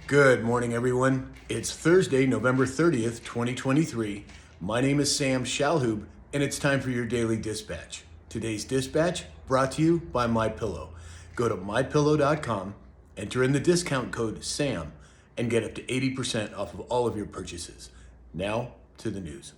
Good morning, everyone. It's Thursday, November 30th, 2023. My name is Sam Shalhoub, and it's time for your daily dispatch. Today's dispatch brought to you by MyPillow. Go to mypillow.com, enter in the discount code SAM, and get up to 80% off of all of your purchases. Now to the news.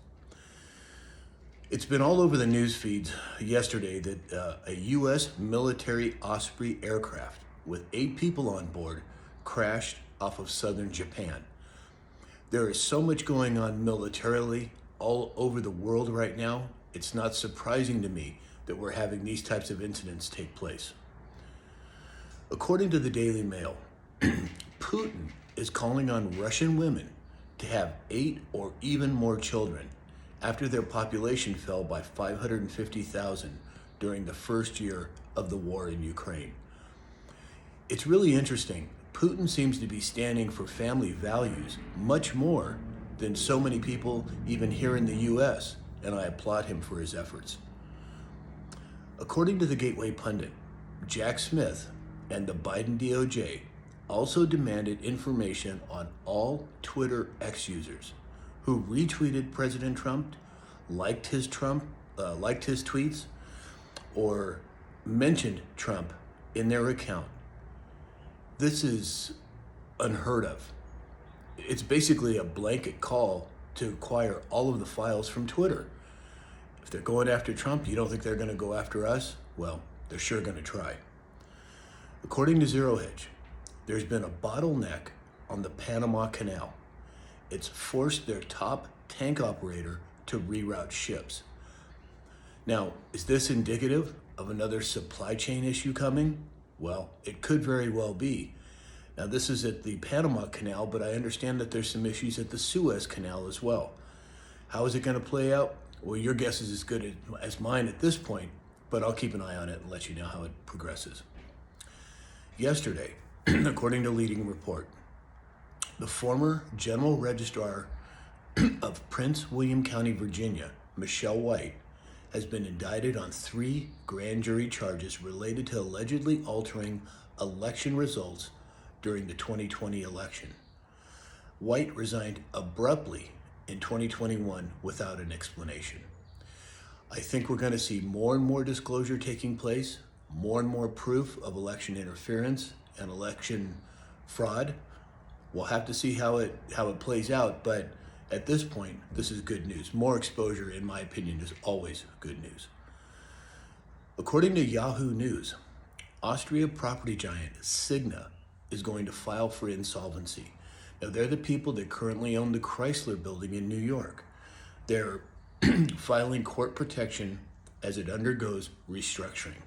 It's been all over the news feeds yesterday that a U.S. military Osprey aircraft with 8 people on board crashed off of southern Japan. There is so much going on militarily all over the world right now, it's not surprising to me that we're having these types of incidents take place. According to the Daily Mail, Putin is calling on Russian women to have 8 or even more children after their population fell by 550,000 during the first year of the war in Ukraine. It's really interesting. Putin seems to be standing for family values much more than so many people even here in the US, and I applaud him for his efforts. According to the Gateway Pundit, Jack Smith and the Biden DOJ also demanded information on all Twitter X users who retweeted President Trump, liked his tweets, or mentioned Trump in their account. This is unheard of. It's basically a blanket call to acquire all of the files from Twitter. If they're going after Trump, you don't think they're going to go after us? Well, they're sure going to try. According to Zero Hedge, there's been a bottleneck on the Panama Canal. It's forced their top tank operator to reroute ships. Now, is this indicative of another supply chain issue coming? Well, it could very well be. Now, this is at the Panama Canal, but I understand that there's some issues at the Suez Canal as well. How is it going to play out? Well, your guess is as good as mine at this point, but I'll keep an eye on it and let you know how it progresses. Yesterday, according to Leading Report, the former General Registrar of Prince William County, Virginia, Michelle White, has been indicted on 3 grand jury charges related to allegedly altering election results during the 2020 election. White resigned abruptly in 2021 without an explanation. I think we're going to see more and more disclosure taking place, more and more proof of election interference and election fraud. We'll have to see how it plays out, but at this point, this is good news. More exposure, in my opinion, is always good news. According to Yahoo News, Austria property giant Cigna is going to file for insolvency. Now, they're the people that currently own the Chrysler building in New York. They're filing court protection as it undergoes restructuring.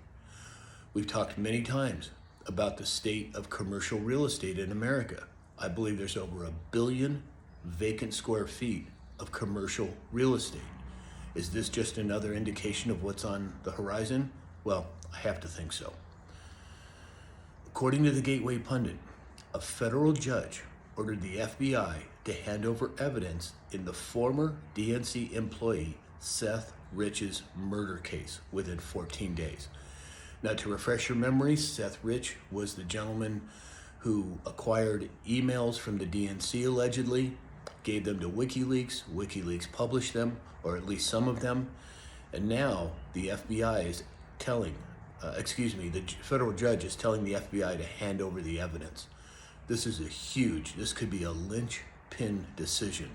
We've talked many times about the state of commercial real estate in America. I believe there's over 1 billion vacant square feet of commercial real estate. Is this just another indication of what's on the horizon? Well, I have to think so. According to the Gateway Pundit, a federal judge ordered the FBI to hand over evidence in the former DNC employee Seth Rich's murder case within 14 days. Now, to refresh your memory, Seth Rich was the gentleman who acquired emails from the DNC allegedly, gave them to WikiLeaks. WikiLeaks published them, or at least some of them. And now the FBI is the federal judge is telling the FBI to hand over the evidence. This could be a linchpin decision,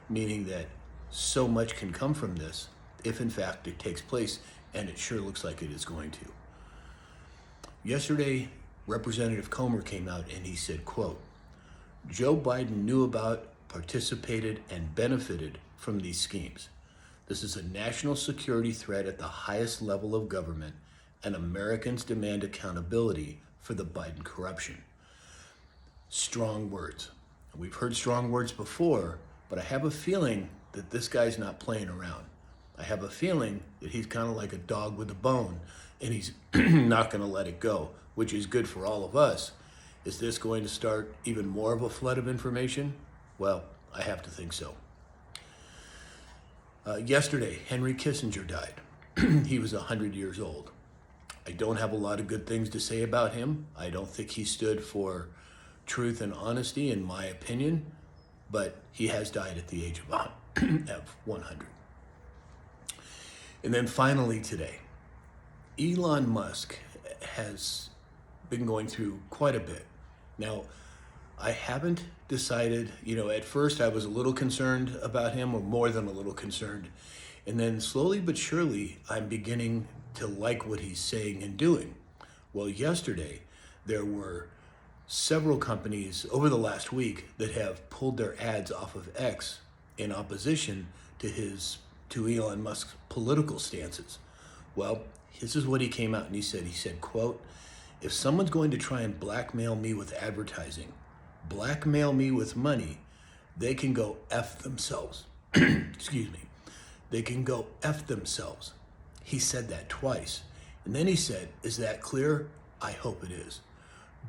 meaning that so much can come from this if in fact it takes place, and it sure looks like it is going to. Yesterday, Representative Comer came out and he said, quote, Joe Biden knew about, participated, and benefited from these schemes. This is a national security threat at the highest level of government, and Americans demand accountability for the Biden corruption. Strong words. We've heard strong words before, but I have a feeling that this guy's not playing around. I have a feeling that he's kind of like a dog with a bone, and he's not going to let it go, which is good for all of us. Is this going to start even more of a flood of information? Well, I have to think so. Yesterday, Henry Kissinger died. He was 100 years old. I don't have a lot of good things to say about him. I don't think he stood for truth and honesty, in my opinion, but he has died at the age of 100. And then finally today, Elon Musk has been going through quite a bit. Now, I haven't decided, at first I was a little concerned about him, or more than a little concerned. And then slowly but surely, I'm beginning to like what he's saying and doing. Well, yesterday, there were several companies over the last week that have pulled their ads off of X in opposition to Elon Musk's political stances. Well, this is what he came out and he said, quote, "If someone's going to try and blackmail me with advertising, blackmail me with money, they can go F themselves." Excuse me. They can go F themselves. He said that twice. And then he said, "Is that clear? I hope it is.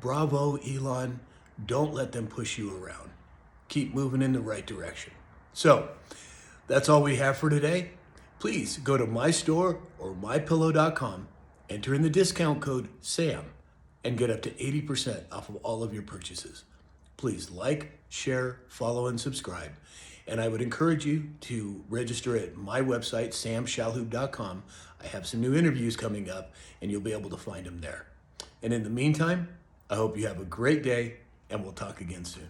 Bravo, Elon. Don't let them push you around. Keep moving in the right direction." So that's all we have for today. Please go to my store or mypillow.com, enter in the discount code SAM, and get up to 80% off of all of your purchases. Please like, share, follow, and subscribe. And I would encourage you to register at my website, samshalhoub.com. I have some new interviews coming up, and you'll be able to find them there. And in the meantime, I hope you have a great day, and we'll talk again soon.